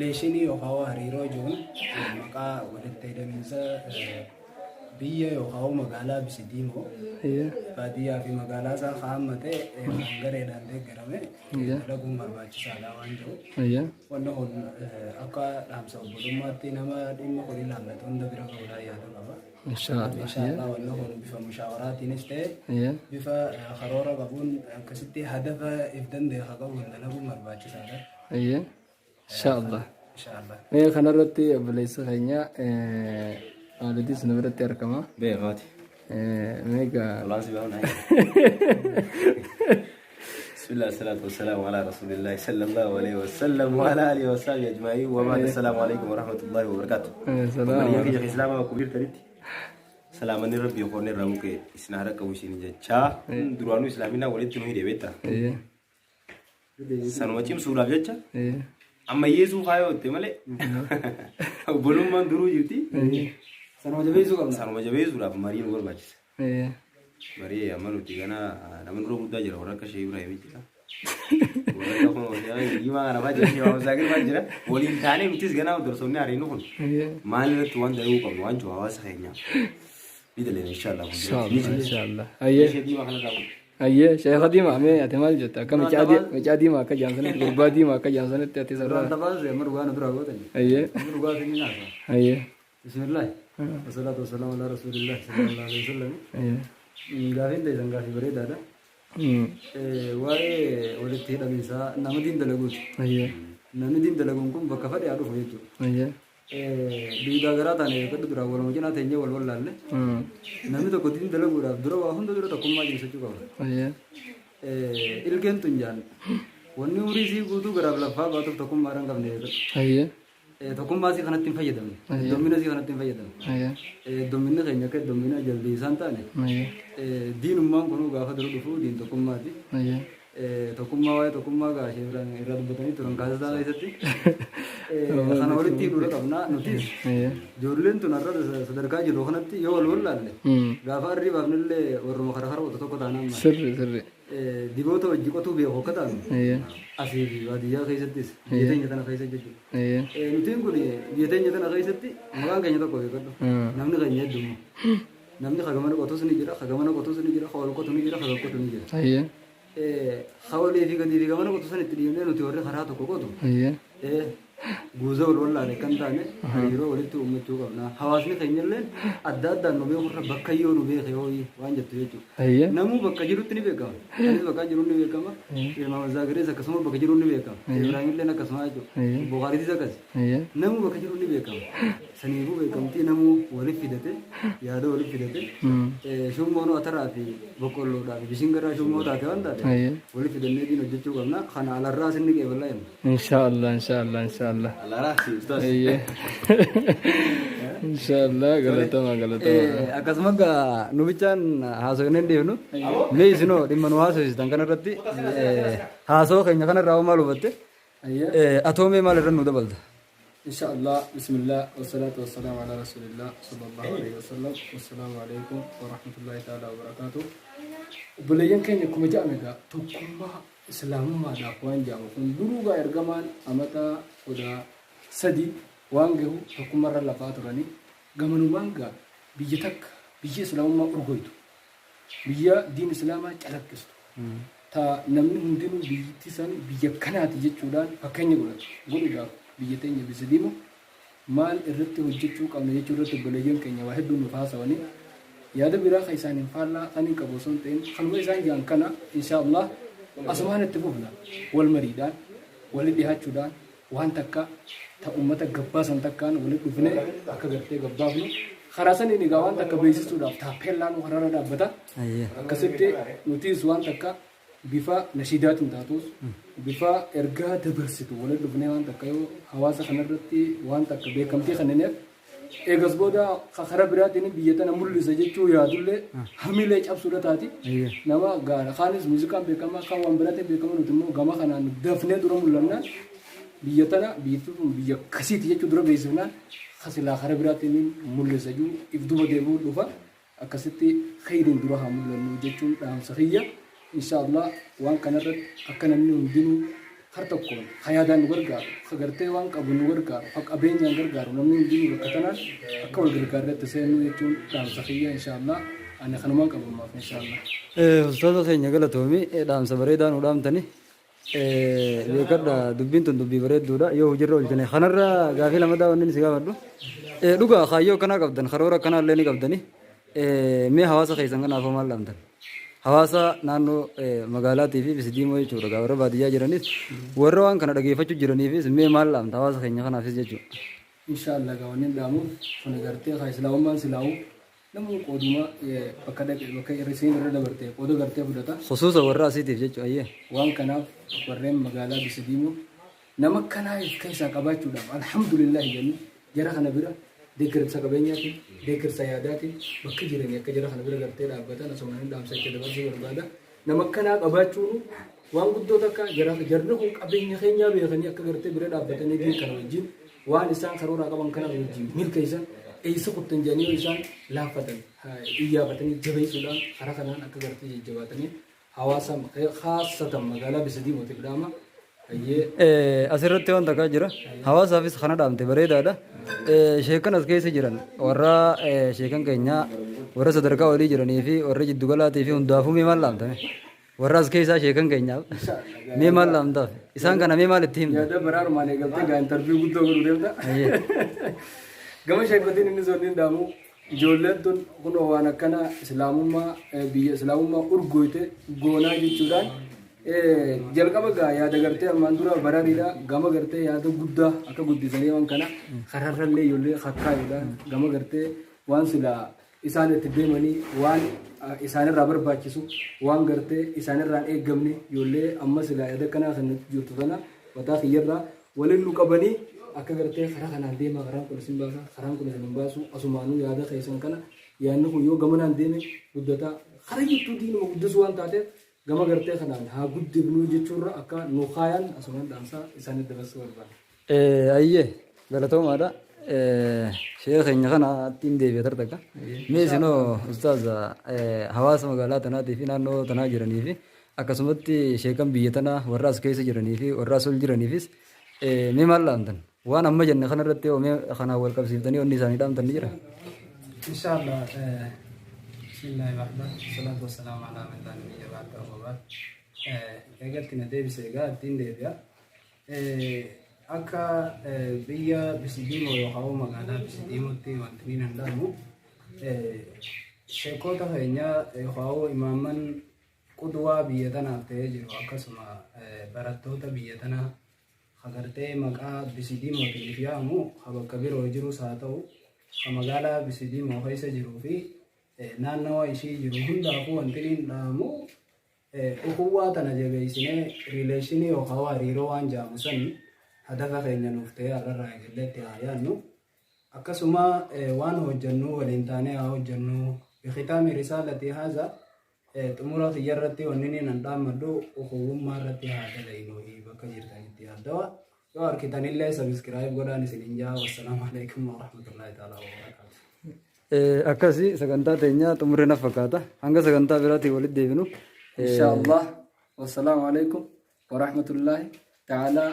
leeshinii yookaan hariiroo jiruun maqaa walitti hidhamiinsa biyya yookaan magaalaa Bisidiimoo baadiyyaa fi magaalaa isaa haammatee gareedhaan deeggarame dalaguun barbaachisaadha waan jiru. Wanni kun akka dhaamsa obbolummaatti nama dhimma kun ilaallatu hunda bira ga'uudhaan yaada qaba. Inshallah wanni kun bifa mushaawaraatiinis ta'e bifa karoora qabuun akkasitti hadafa if danda'e qabuun dalaguun barbaachisaadha. Inshallah. Kan irratti obboleessa keenya Alidi sebenarnya rekama. Berat. Mega. Bismillah, salatu wassalamu ala rasulillah sallallahu alaihi wasallam wa ala alihi wa sahbihi ajma'in wa ba'd. Assalamualaikum warahmatullahi wabarakatuh. Assalamualaikum ya Islam aku bir tadi. Salaman rabbi ko ne ramuke isnara ka wishini jecha duranu islamina walitti no hide beta. Sanwachim sura jecha. Amma Yesu khayo te male. Bolumman duru jirti. Sanuma jabeesu raaf mariin wal baachisa. Marii amanu tigana namun roh muda jira orang kasih Ibrahim jira. Orang kau mau jalan gimana apa jadi mau sakit apa jira. Boleh tanya mutis gana udah soalnya hari ini pun. Malah tuan dari ukam tuan jual sahnya. Itu le insyaallah. Insyaallah. Ayye saya khadim ame atemal jota kami jadi maka jangan sana berbadi maka jangan sana tiati sana. Merugan itu ragu tadi. Merugan ini nasa. Ayye. Bismillah. Wassalatu wassalamu ala rasulillah sallallahu alaihi wasallam. Gafin dai zanga fi bare dada. Wae walitti hidhamiinsa nama diin dalaguuti. Namni diin dalaguun kun bakka fadhi haa dhufu jechuudha. Duudaa garaa taane kadhu dura wal wajjin teenyee wal laalle. Namni tokko diin dalaguudhaaf dura waa hunda dura tokkummaa jibsachuu qaba. Ilkeen tun jaan wanni umurii isii guutuu garaaf laffaa baatuuf tokkummaadhaan qabne. Tokkummaa isii kanatti hin fayyadamne. Dommina isii kanatti hin fayyadamne. Dommina keenya akka dommina jalbii isaan taane. Diinummaan kunuu gaafa dura dhufu diin tokkummaati. Tokkummaa waa'ee tokkummaa gaashee irraa dubbatanii turan kaasasaa keessatti. Kana walitti hidhuudha qabnaa nutis. Ijoolleen tun har'a sadarkaa jiru kanatti yoo wal laalle. Gaafa harrii baafnillee warruma karaa karaa tokko taanaan. Sirri. Diboota wajji qotuu beeku akka taanu. Asii fi baadiyyaa keessattis biyya teenya tana keessa jechuudha. Nutiin kun biyya teenya tana keessatti maqaan keenya tokko beekadhu. Namni keenya heddummaa. Namni hagamana qotus ni jira, hagamana qotus ni jira, hawal qotu ni jira, hagal qotu ni jira. Hawalee fi gadi fi gamana qotu sanitti dhiibnee nuti warri karaa tokko qotu. Guuza wal laalee kan taane hariiroo walitti uummachuu qabna. Hawaasni keenyallee adda addaan nu beekurra bakka yoo nu beeke hooyi waan jettu jechuudha. Namuu bakka jirutti ni beekama. Anis bakka jiru ni beekama. Ilmaama Zaagarees akkasuma bakka jiru ni beekama. Ibraahimillee akkasuma jechuudha. Bukaariitis akkas. Namuu bakka jiru ni beekama. Saniifuu beekamtii namuu waliif fidate yaada waliif fidate shummoon ataraa fi boqqolloodhaa fi bishingaraa shummoo taate waan taate waliif fidannee diin hojjechuu qabna. Kana alarraa sinni qeeballaa jenna. Insyaallah. Insyaallah galatama. Akkasuma nu bichaan haasofnee deemnu mee isinoo dhimma nu haasofsiistan kanarratti haasoo keenya kanarraa maal hubatte atoomee maal irra nu dabalta? Insyaallah bismillah wassalatu wassalamu ala rasulillah sallallahu alaihi wasallam. Wassalamu alaikum warahmatullahi ta'ala wabarakatuh. Obboleeyyan keenya akkuma jedhamegaa tokkummaa islaamummaadhaaf waan jedhamu kun duruugaa ergamaan amata 13 waan gahu tokkummaarra lafaa turanii gamanumaan gaa biyya takka biyya islaamummaa urgoytu biyya diin islaamaa calaqqistu ta namni hundinuu biyyatti san biyya kanaati jechuudhaan fakkeenya godhuudhaaf biyya teenya Bisidiimoo maal irratti hojjechuu qabna jechuu irratti obboleeyyan keenya waa hedduu nuuf haasawanii yaada biraa kan isaaniin faallaa kan hin qabu osoo hin ta'in kanuma isaan jedhan kana inshaallah asumaan itti fufna wal mariidhaan walitti dhihaachuudhaan waan takka ta ummata gabbaasan takkaan walitti dhufne akka gartee gabbaafnu karaa saniin egaa waan takka beeksisuudhaaf taappeellaan karaarra dhaabbata akkasitti nutis waan takka bifa nashiidaatiin taatus bifa ergaa dabarsitu walitti dhufne waan takka yoo hawaasa kanarratti waan takka beekamtii kennineef eegas booda karaa biraatiin biyya tana mul'isa jechuu yaadullee hamilee cabsuudha taati nama gaara kaanis muuziqaan beekamaa kan waan biraatiin beekamaa nuti immoo gama kanaan dafnee dura mul'annaan biyya tana biyya kasiiti jechuu dura beeksifnaan kasilaa karaa biraatiin mul'isa jechuu if duba deebi'uu dhufa akkasitti khayriin dura haa mul'annu jechuun dhaamsa kiyya inshaallah waan kanarratti akka namni hundinuu hartokko hayadaan gargaaru agartee waan qabu nu gargaaru akka abeenyaan gargaaru namni hundi bakkatanaan akka wal gargaarretti seenuu jechuun dhaamsa kiyya inshallah ani kanumaan qabumaaf inshallah. Ustaaza keenya galatoomi dhaamsa bareedaan nu dhaamtani. Beekadha dubbiin tun dubbii bareedduudha yoo hojirra oolchine kanarra gaafii lamadaa wanni si gaafadhu dhugaa kaayyoo akkanaa qabdan karoora akkanaa illee ni qabdani mee hawaasa keessan kanaaf maal dhaamtan hawaasa naannoo magaalaatii fi bisidiimoo jechuudha warra baadiyyaa jiranis warra waan kana dhageeffachuu jiraniifis mee maal dhaamta hawaasa keenya kanaafis jechuudha. Inshallah gaawwanni dhaamu kun gartee haa islaamummaan silaa'u namni qooduma bakka dhaqee bakka irrisiin irra dabartee qoodoo gartee fudhata. Khusuusa warra asiitiif jechuudha ayyee. Waan kanaaf warreen magaalaa bisidiimoo nama kanaa keessaa qabaachuudhaaf alhamdulillah jennu jara kana bira deeggarsa qabeenyaatiin deeggarsa yaadaatiin bakka jiranii akka jara kana bira gartee dhaabbatan osoo hin dhaamsachuu dabarsuu barbaada. Nama kanaa qabaachuun waan guddoo takka jarri kun qabeenya keenyaa beekanii akka gartee bira dhaabbatanii jiru kana wajjin waan isaan karooraa qaban kana wajjin milkeessan eessa kuttan jedhanii isaan laaffatan iyyaafatanii jabeessuudhaan karaa kanaan akka gartee jajjabaatanii hawaasa haasatan magaalaa bisidiimootiif dhaama. Asirratti wanta akka jira hawaasaafis kana dhaamte bareedaadha. Sheekan as keessa jiran warra sheekan keenyaa warra sadarkaa olii jiranii fi warra jiddugalaatii fi hundaafuu mee maal dhaamtame warra as keessaa sheekan keenyaaf mee maal dhaamtaaf isaan kana mee maal itti himta. Yaada baraarumaan eegaltee gaa intarviyu guddoo godhuu deemta. Gama sheekotiin inni sooliin dhaamu ijoolleen tun kunoo waan akkana islaamummaa biyya islaamummaa urgooyte goonaa jechuudhaan jalqaba gaa yaada gartee ammaan dura barariidha gama gartee yaada guddaa akka guddisanii waan kana kararrallee ijoollee hakkaayuudhaan gama gartee waan silaa isaan itti deemanii waan isaanirraa barbaachisu waan gartee isaanirraan eeggamne ijoollee amma silaa yaada kanaa kan jirtu sana mataa kiyyarraa waliin nu qabanii akka gartee karaa kanaan deemaa karaan kun isin baasa karaan kun isin hin baasu asumaanuu yaada keessan kana yaadni kun yoo gamanaan deeme guddataa karaa jettuu diinuma guddisuu waan taateef gama gartee kanaan haa guddifnuu jechuurra akka nu kaayan asumaan dhaamsaa isaanii dabarsuu barbaada. Ayyee galatoomaadha. Sheekh keenya kana ittiin deebi'ee tartakka. Mee isinoo ustaaza hawaasa magaalaa tanaatii fi naannoo tanaa jiranii fi akkasumatti sheekan biyya tanaa warra as keessa jiranii fi warra as ol jiraniifis mee maal dhaamtan? Waan amma jenne kanarratti mee kanaan wal qabsiiftanii onni isaanii dhaamtan ni jira? Inshallah bismillahirrahmanirrahim salatu wassalamu ala man la nabiyya ba'dahu wa ba'd. Eegatti na deebisee egaa ittiin deebi'a. Akka biyya bisidiimoo yookaan magaalaa bisidiimootti wanti ni danda'amu sheekota keenyaa yookaan imaamman qudwaa biyya tanaaf ta'ee jiru akkasuma barattoota biyya tanaa agartee maqaa bisidiimootiif yaamu bakka biroo jirus haa ta'u magaalaa bisidiimoo keessa jiruu fi naannawa ishii jiru hundaafuu wanti ni dhaamu ukuwwaa tana jabeessinee riileeshinii yookaan hariiroo waan jaamu san hadafa keenya nuuf ta'ee har'arraa eegalleetti haa yaadnu akkasuma waan hojjennu waliin taanee haa hojjennu bikitaami risaalati haza xumura kiyyarratti wanni ni nan dhaammadhu ukuwwummaa irratti haa dalaynu bakka jirtanitti yaaddawa yoo arkitanillee sabiskiraayib godhaan isin hin jaa wassalaamu alaikum warahmatullaahi ta'aalaa wabarakaatu. Akkasii sagantaa teenya xumurre na fakkaata hanga sagantaa biraatiin walitti deebinu inshallah wassalaamu alaikum warahmatullaahi ta'aalaa.